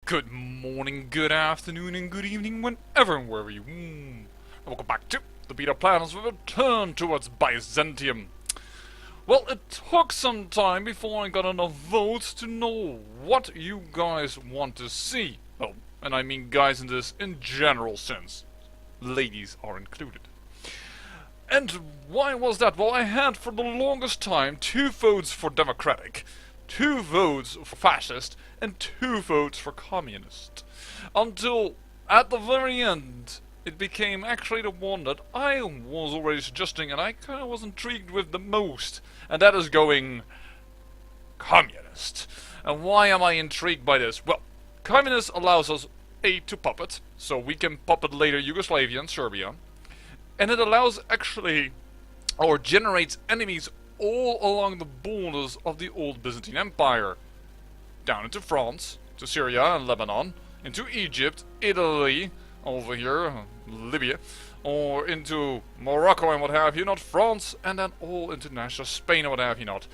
Good morning, good afternoon, and good evening, whenever and wherever you. Welcome back to the beta plans with a turn towards Byzantium. Well, it took some time before I got enough votes to know what you guys want to see. Well, and I mean guys in this in general sense. Ladies are included. And why was that? Well, I had for the longest time 2 votes for democratic, 2 votes for fascist, and 2 votes for communist. Until, at the very end, it became actually the one that I was already suggesting and I kind of was intrigued with the most. And that is going communist. And why am I intrigued by this? Well, communist allows us to puppet, so we can puppet later Yugoslavia and Serbia. And it allows actually, or generates enemies all along the borders of the old Byzantine Empire. Down into France, to Syria and Lebanon, into Egypt, Italy, over here, Libya, or into Morocco and what have you not, France, and then all international Spain and what have you not.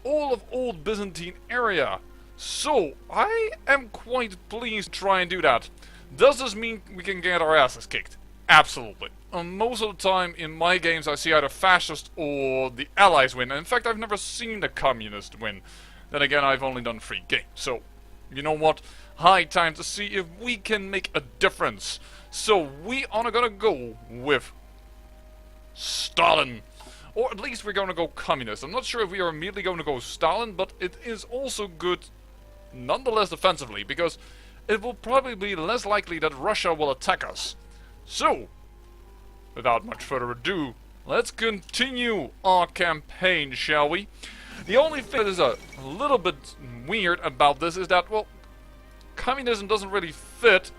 All of old Byzantine area. So, I am quite pleased to try and do that. Does this mean we can get our asses kicked? Absolutely. Most of the time in my games I see either fascist or the allies win. In fact, I've never seen the communist win. Then again, I've only done 3 games. So, you know what? High time to see if we can make a difference. So, we are gonna go with Stalin. Or at least we're gonna go communist. I'm not sure if we are immediately going to go Stalin, but it is also good nonetheless defensively, because it will probably be less likely that Russia will attack us. So, without much further ado, let's continue our campaign, shall we? The only thing that is a little bit weird about this is that, well, communism doesn't really fit,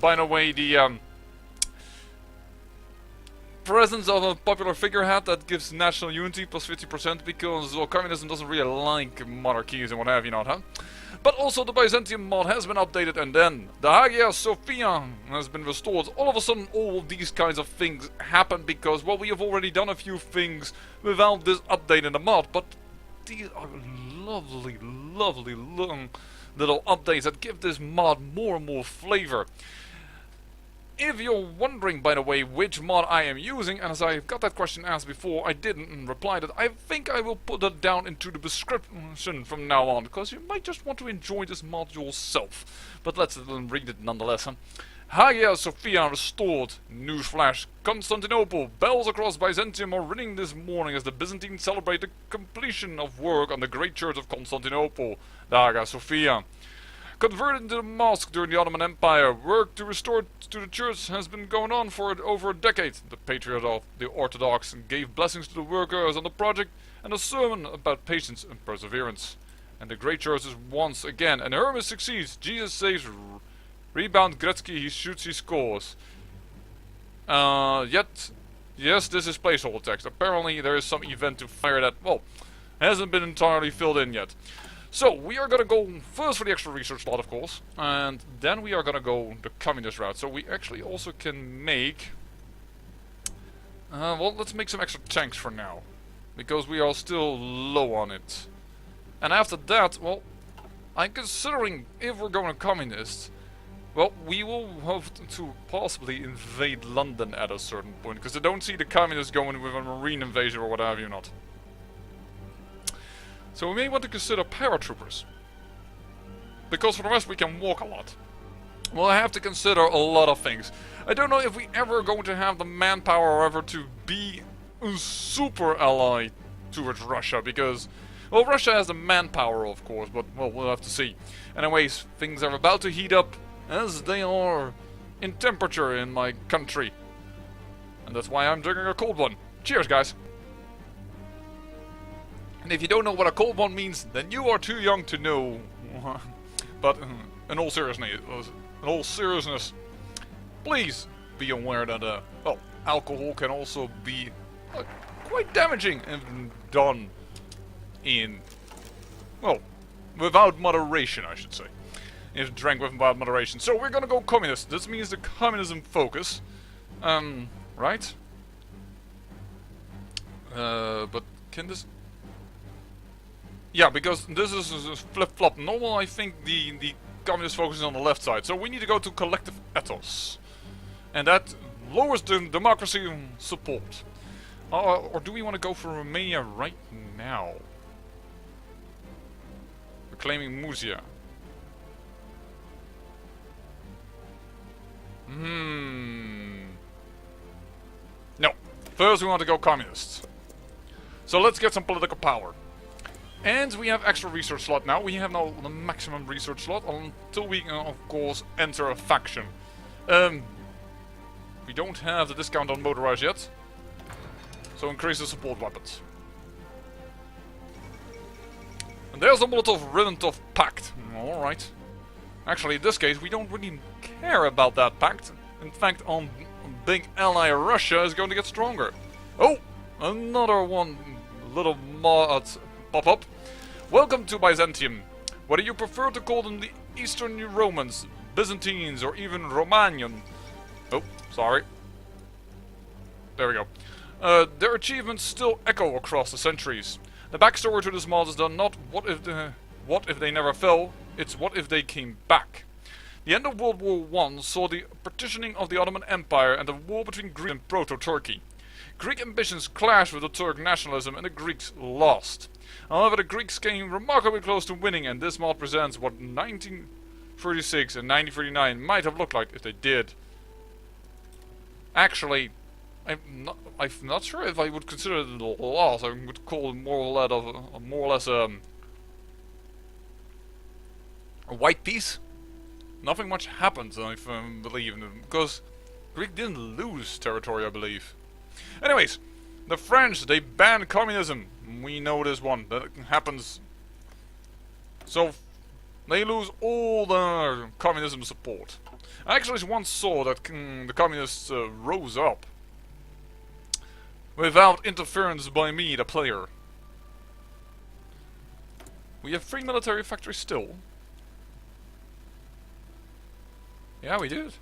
by the way, the presence of a popular figurehead that gives national unity plus 50%, because, well, communism doesn't really like monarchies and what have you not, huh? But also the Byzantium mod has been updated, and then the Hagia Sophia has been restored. All of a sudden all of these kinds of things happen because, well, we have already done a few things without this update in the mod, but these are lovely, lovely little updates that give this mod more and more flavor. If you're wondering, by the way, which mod I am using, and as I got that question asked before, I didn't reply that, I think I will put that down into the description from now on, because you might just want to enjoy this mod yourself. But let's read it nonetheless. Hagia Sophia restored. Newsflash. Constantinople. Bells across Byzantium are ringing this morning as the Byzantines celebrate the completion of work on the Great Church of Constantinople, the Hagia Sophia. Converted into a mosque during the Ottoman Empire, work to restore it to the church has been going on for over a decade. The Patriarch of the Orthodox gave blessings to the workers on the project and a sermon about patience and perseverance. And the Great Church is once again, and Hermes succeeds. Jesus saves. Rebound Gretzky, he shoots, he scores. Yes, this is placeholder text. Apparently there is some event to fire that, well, hasn't been entirely filled in yet. So, we are gonna go first for the extra research slot, of course, and then we are gonna go the communist route. So we actually also can make... well, let's make some extra tanks for now, because we are still low on it. And after that, well, I'm considering if we're going communist, well, we will have to possibly invade London at a certain point, because I don't see the communists going with a marine invasion or what have you not. So we may want to consider paratroopers, because for the rest we can walk a lot. Well, I have to consider a lot of things. I don't know if we ever going to have the manpower or ever to be a super ally towards Russia, because, well, Russia has the manpower, of course, but, well, we'll have to see. Anyways, things are about to heat up, as they are in temperature in my country. And that's why I'm drinking a cold one. Cheers, guys! And if you don't know what a cold one means, then you are too young to know. But in all seriousness, please be aware that well, alcohol can also be quite damaging if done in, well, without moderation, I should say. If drank without moderation. So we're gonna go communist. This means the communism focus, right? But can this? Yeah, because this is a flip-flop. Normal, I think the communist focus on the left side. So we need to go to collective ethos. And that lowers the democracy support. Or do we want to go for Romania right now? We're claiming Murcia. No. First we want to go communists. So let's get some political power. And we have extra research slot now. We have now the maximum research slot until we can, of course, enter a faction. We don't have the discount on motorized yet. So increase the support weapons. And there's the Molotov-Ribbentrop Pact. Alright. Actually, in this case, we don't really care about that pact. In fact, our big ally Russia is going to get stronger. Oh! Another one little mod pop up. Welcome to Byzantium. Whether you prefer to call them the Eastern Romans, Byzantines, or even Romanian. Oh, sorry. There we go. Their achievements still echo across the centuries. The backstory to this mod is done not what if they never fell, it's what if they came back. The end of World War I saw the partitioning of the Ottoman Empire and the war between Greece and Proto-Turkey. Greek ambitions clashed with the Turk nationalism and the Greeks lost. However, the Greeks came remarkably close to winning, and this mod presents what 1936 and 1939 might have looked like if they did. Actually, I'm not sure if I would consider it a loss. I would call it more or less a white peace. Nothing much happened, I believe, because Greek didn't lose territory, I believe. Anyways, the French, they banned communism. We know this one. That happens. So, they lose all their communism support. I actually once saw that the communists rose up without interference by me, the player. We have 3 military factories still. Yeah, we did.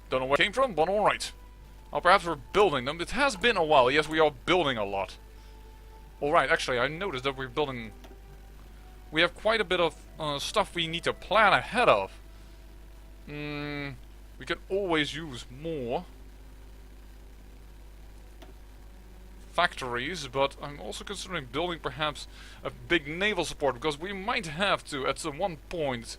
Don't know where it came from, but alright. Or perhaps we're building them. It has been a while. Yes, we are building a lot. Alright, actually, I noticed that we're building... We have quite a bit of stuff we need to plan ahead of. We can always use more factories, but I'm also considering building perhaps a big naval support, because we might have to, at some one point,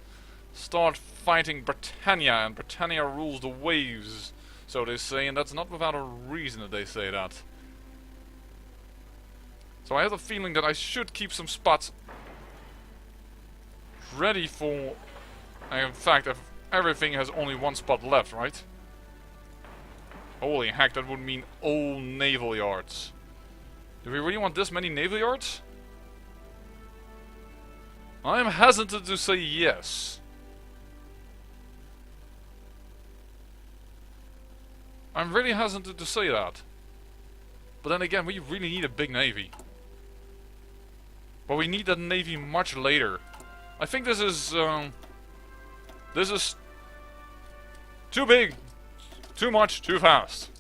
start fighting Britannia, and Britannia rules the waves, so they say, and that's not without a reason that they say that. So I have a feeling that I should keep some spots ready for... in fact, if everything has only one spot left, right? Holy heck, that would mean all naval yards. Do we really want this many naval yards? I'm hesitant to say yes. I'm really hesitant to say that. But then again, we really need a big navy. But we need that navy much later. I think this is too big, too much, too fast.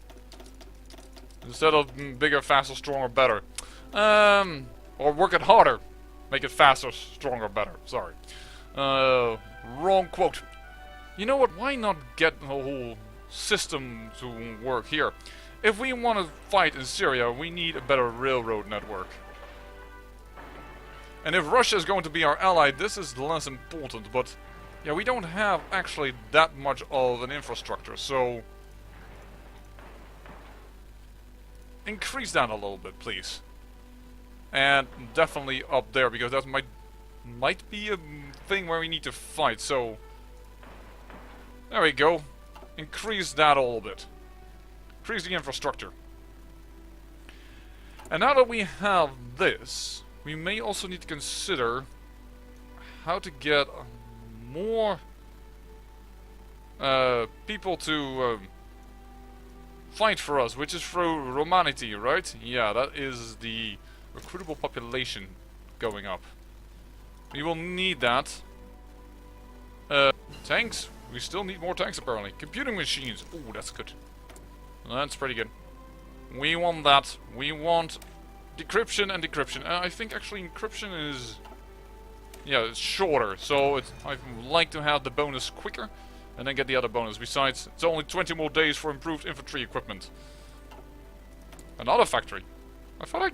Instead of bigger, faster, stronger, better. Or work it harder. Make it faster, stronger, better. Sorry. Wrong quote. You know what? Why not get the whole system to work here? If we want to fight in Syria, we need a better railroad network. And if Russia is going to be our ally, this is less important, but yeah, we don't have actually that much of an infrastructure, so increase that a little bit, please. And definitely up there, because that might be a thing where we need to fight, so there we go. Increase that a little bit. Increase the infrastructure. And now that we have this, we may also need to consider how to get more people to fight for us, which is through Romanity, right? Yeah, that is the recruitable population going up. We will need that. Tanks? We still need more tanks apparently. Computing machines. Ooh, that's good. That's pretty good. We want that. We want decryption and decryption. I think actually encryption is... yeah, it's shorter. So I would like to have the bonus quicker, and then get the other bonus. Besides, it's only 20 more days for improved infantry equipment. Another factory. I thought I.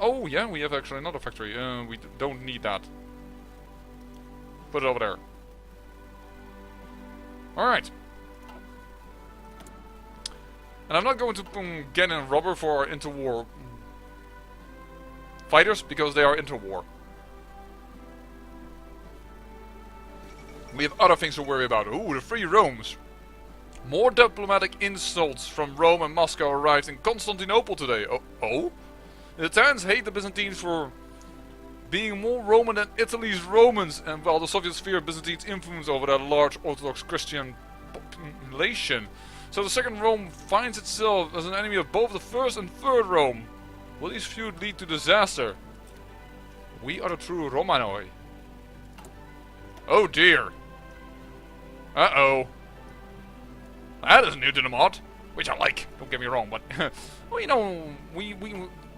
Oh yeah, we have actually another factory. We don't need that. Put it over there. Alright. And I'm not going to get in rubber for our interwar fighters, because they are interwar. We have other things to worry about. Ooh, the free Romes. More diplomatic insults from Rome and Moscow arrived in Constantinople today. Oh? The Italians hate the Byzantines for being more Roman than Italy's Romans, and while the Soviets fear Byzantine's influence over that large Orthodox Christian population. So the Second Rome finds itself as an enemy of both the First and Third Rome. Will these feuds lead to disaster? We are the true Romanoi. Oh dear. Uh-oh. That is new to the mod, which I like, don't get me wrong, but well, you know,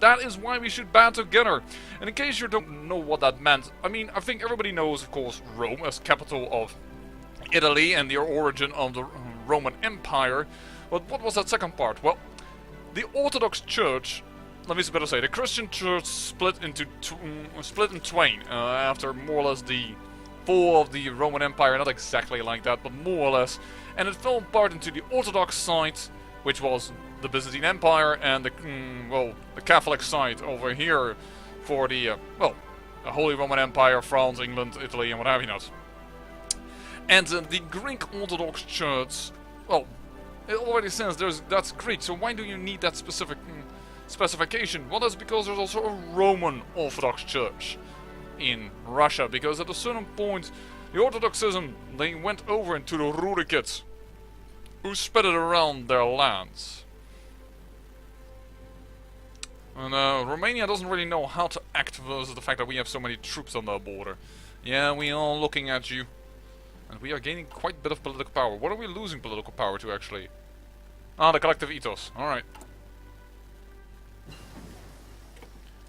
that is why we should band together. And in case you don't know what that meant, I mean, I think everybody knows, of course, Rome as capital of Italy and the origin of the Roman Empire. But what was that second part? Well, the Orthodox Church, let me better say, the Christian Church split in twain after more or less the fall of the Roman Empire. Not exactly like that, but more or less. And it fell apart into the Orthodox side, which was the Byzantine Empire, and the Catholic side over here for the the Holy Roman Empire, France, England, Italy, and what have you not. And the Greek Orthodox Church, well, it already says that's Greek, so why do you need that specific specification? Well, that's because there's also a Roman Orthodox Church in Russia, because at a certain point the Orthodoxism, they went over into the Rurikids, who spread it around their lands. And Romania doesn't really know how to act versus the fact that we have so many troops on the border. Yeah, we are looking at you. And we are gaining quite a bit of political power. What are we losing political power to, actually? Ah, the collective ethos. Alright.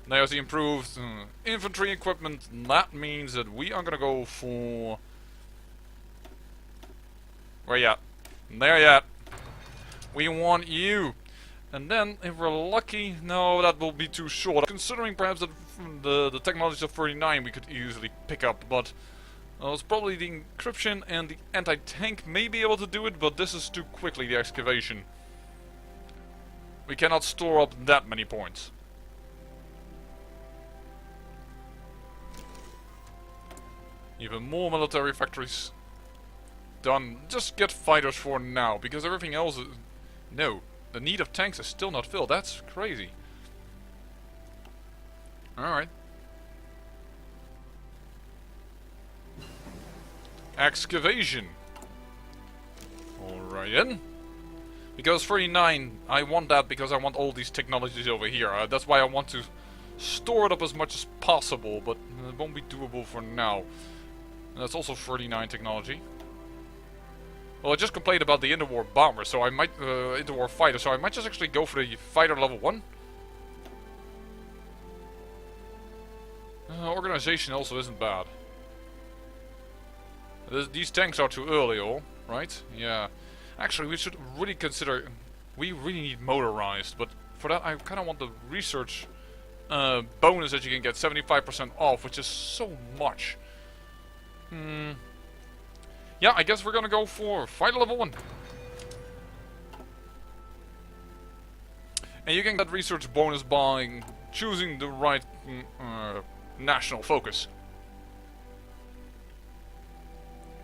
There's the improved infantry equipment. That means that we are gonna go for... Where you at? There you at. We want you. And then, if we're lucky... No, that will be too short. Considering perhaps that the technologies of 39 we could easily pick up, but... it's probably the encryption and the anti-tank may be able to do it, but this is too quickly, the excavation. We cannot store up that many points. Even more military factories done. Just get fighters for now, because everything else is... No, the need of tanks is still not filled. That's crazy. Alright. Excavation. Alright then. Because 39, I want that because I want all these technologies over here. That's why I want to store it up as much as possible, but it won't be doable for now. And that's also 39 technology. Well, I just complained about the interwar bomber, so I might interwar fighter, so I might just actually go for the fighter level 1. Organization also isn't bad. These tanks are too early, all right? Yeah. Actually, we should really consider... We really need motorized, but for that I kind of want the research bonus that you can get 75% off, which is so much. Yeah, I guess we're gonna go for fighter level 1. And you can get research bonus by choosing the right national focus.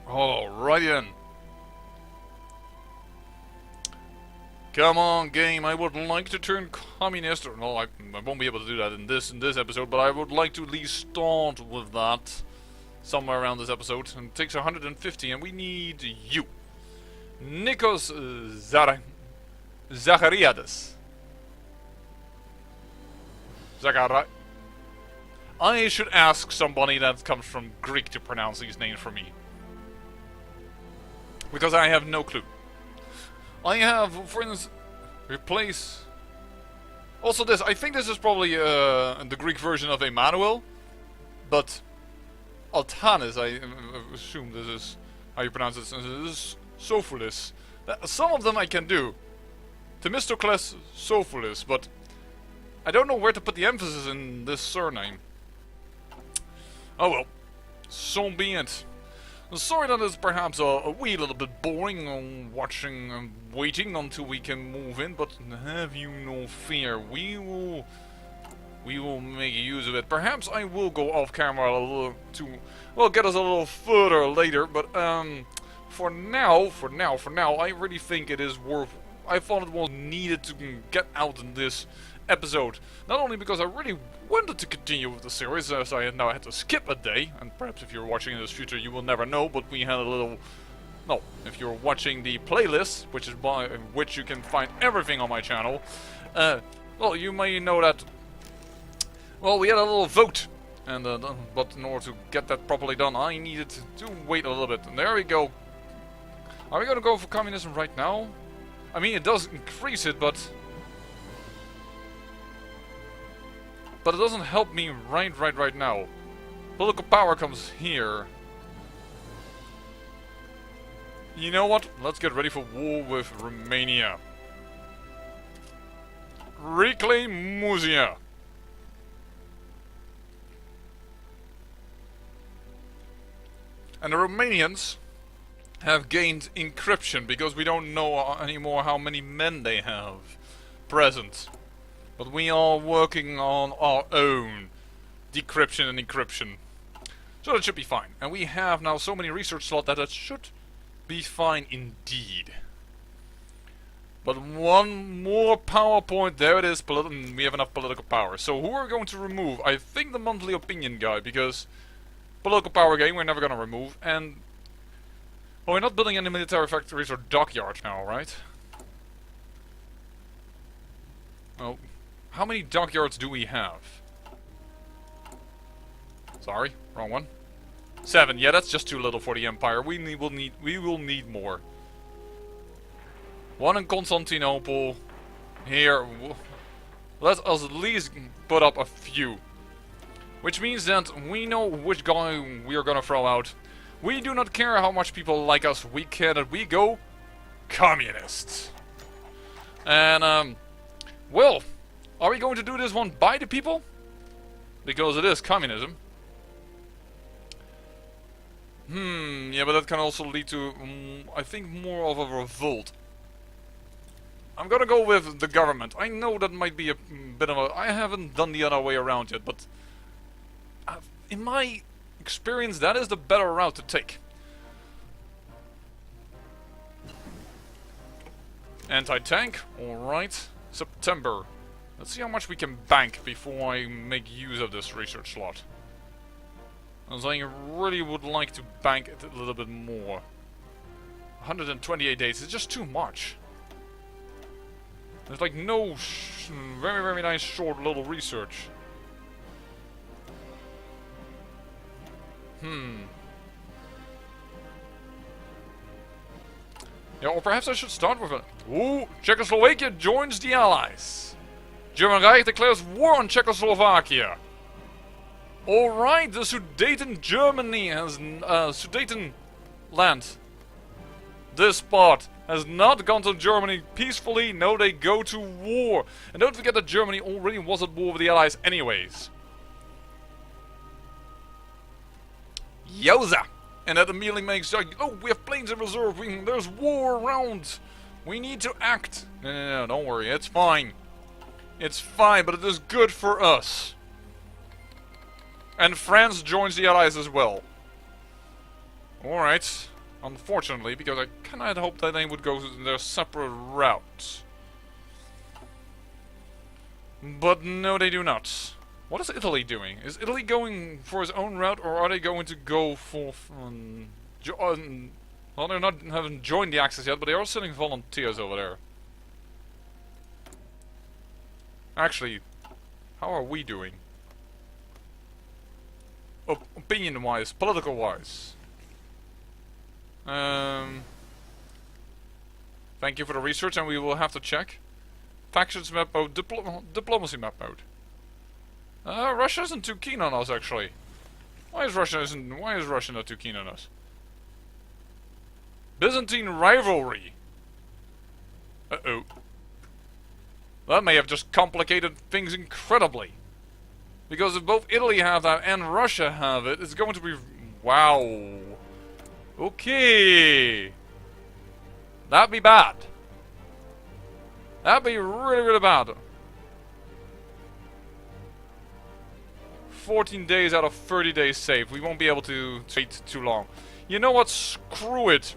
Alrighty then. Come on, game. I would like to turn communist. Or no, I won't be able to do that in this episode, but I would like to at least start with that somewhere around this episode. And it takes 150, and we need you, Nikos Zachariadis. I should ask somebody that comes from Greek to pronounce these names for me, because I have no clue. I have, for instance, replace Also this, I think this is probably the Greek version of Emmanuel, but Altanis, I assume this is how you pronounce it. This is Sophilus. Some of them I can do. Themistocles Sophilus, but I don't know where to put the emphasis in this surname. Oh well, so be it. Sorry that it's perhaps a wee little bit boring on watching and waiting until we can move in, but have you no fear, we will make use of it. Perhaps I will go off camera a little to, well, get us a little further later, but for now, I really think it is worth. I thought it was needed to get out in this episode. Not only because I really wanted to continue with the series, as I now had to skip a day, and perhaps if you're watching in this future you will never know, but we had a little... No, if you're watching the playlist, which is by which you can find everything on my channel, well, you may know that... Well, we had a little vote, and but in order to get that properly done, I needed to wait a little bit. And there we go. Are we gonna go for communism right now? I mean, it does increase it, but it doesn't help me right now. Political power comes here. You know what? Let's get ready for war with Romania. Reclaim Muzia. And the Romanians have gained encryption because we don't know anymore how many men they have present. But we are working on our own decryption and encryption. So that should be fine. And we have now so many research slots that it should be fine indeed. But one more PowerPoint, there it is, we have enough political power. So who are we going to remove? I think the monthly opinion guy, because political power game we're never going to remove. And well, we're not building any military factories or dockyards now, right? Oh. How many dockyards do we have? Sorry, wrong one. 7. Yeah, that's just too little for the Empire. We will need more. 1 in Constantinople. Here, let us at least put up a few. Which means that we know which guy we are gonna throw out. We do not care how much people like us. We care that we go communists. And well. Are we going to do this one by the people? Because it is communism. Yeah, but that can also lead to, I think, more of a revolt. I'm gonna go with the government. I know that might be a bit of a... I haven't done the other way around yet, but... in my experience, that is the better route to take. Anti-tank, alright. September. Let's see how much we can bank before I make use of this research slot. As I really would like to bank it a little bit more. 128 days is just too much. There's like no very nice short little research. Yeah, or perhaps I should start with a... Ooh, Czechoslovakia joins the Allies. German Reich declares war on Czechoslovakia. Alright, the Sudeten Germany has... Sudeten land. This part has not gone to Germany peacefully. No, they go to war. And don't forget that Germany already was at war with the Allies anyways. Yowza! And that immediately makes like, oh, we have planes in reserve. There's war around. We need to act. No, don't worry. It's fine. It's fine, but it is good for us. And France joins the Allies as well. Alright. Unfortunately, because I kinda had hoped that they would go their separate routes. But no, they do not. What is Italy doing? Is Italy going for its own route, or are they going to go for... well, they're not haven't joined the Axis yet, but they are sending volunteers over there. Actually, how are we doing? Opinion-wise, political-wise. Thank you for the research, and we will have to check. factions map mode, diplomacy map mode. Russia isn't too keen on us, actually. Why is Russia not too keen on us? Byzantine rivalry. Uh-oh. That may have just complicated things incredibly. Because if both Italy have that and Russia have it, it's going to be... Wow. Okay. That'd be bad. That'd be really, really bad. 14 days out of 30 days saved. We won't be able to wait too long. You know what? Screw it.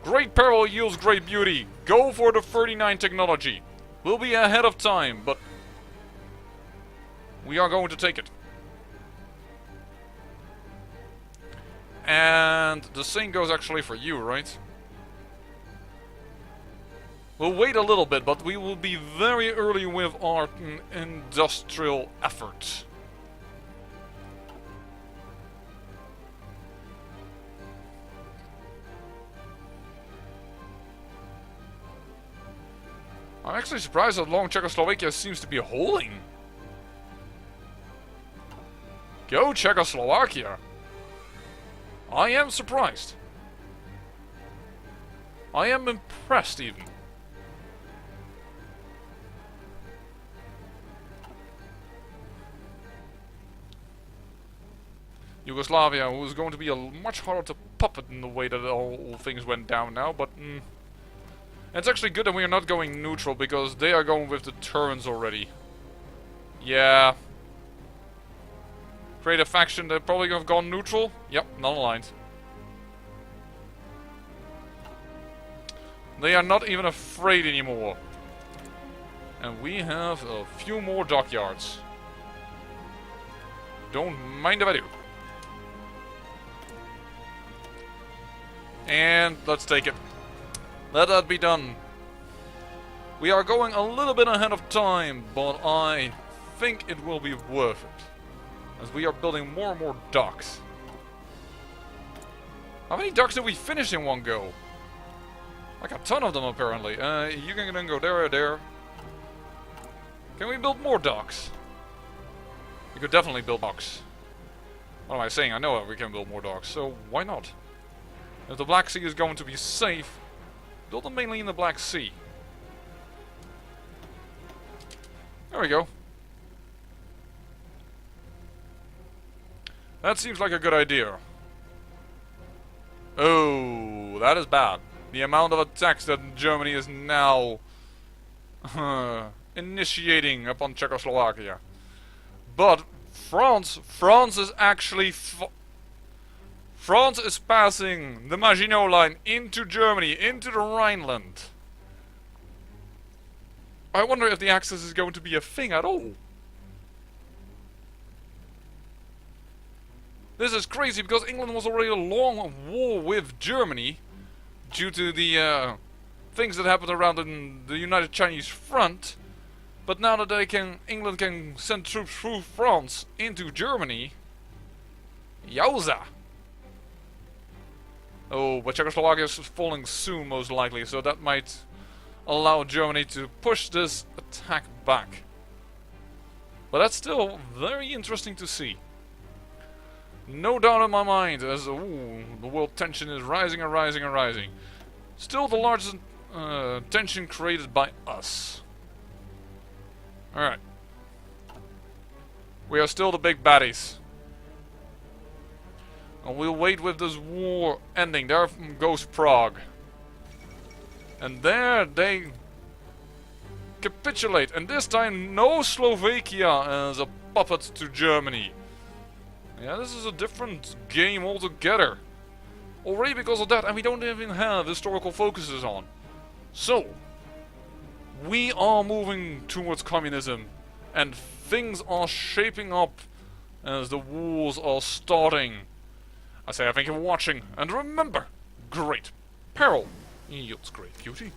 Great peril yields great beauty. Go for the 39 technology. We'll be ahead of time, but we are going to take it. And the same goes actually for you, right? We'll wait a little bit, but we will be very early with our industrial effort. I'm actually surprised how long Czechoslovakia seems to be holding. Go Czechoslovakia! I am surprised. I am impressed even. Yugoslavia was going to be a much harder to puppet in the way that all things went down now, but it's actually good that we are not going neutral because they are going with the turns already. Yeah. Create a faction that probably have gone neutral. Yep, non-aligned. They are not even afraid anymore. And we have a few more dockyards. Don't mind if I do. And let's take it. Let that be done. We are going a little bit ahead of time, but I think it will be worth it. As we are building more and more docks. How many docks did we finish in one go? Like a ton of them apparently. You can then go there or there. Can we build more docks? We could definitely build docks. What am I saying? I know we can build more docks, so why not? If the Black Sea is going to be safe, build them mainly in the Black Sea. There we go. That seems like a good idea. Oh, that is bad. The amount of attacks that Germany is now initiating upon Czechoslovakia. But France is actually... France is passing the Maginot Line into Germany, into the Rhineland. I wonder if the Axis is going to be a thing at all. This is crazy because England was already a long war with Germany due to the things that happened around in the United Chinese Front. But now that England can send troops through France into Germany, yowza! Oh, but Czechoslovakia is falling soon, most likely, so that might allow Germany to push this attack back. But that's still very interesting to see. No doubt in my mind, as the world tension is rising and rising and rising. Still the largest tension created by us. Alright. We are still the big baddies. And we'll wait with this war ending. There goes Prague. And there they capitulate. And this time no Slovakia as a puppet to Germany. Yeah, this is a different game altogether. Already because of that, and we don't even have historical focuses on. So, we are moving towards communism. And things are shaping up as the wars are starting. I say I thank you for watching, and remember, great peril yields great beauty.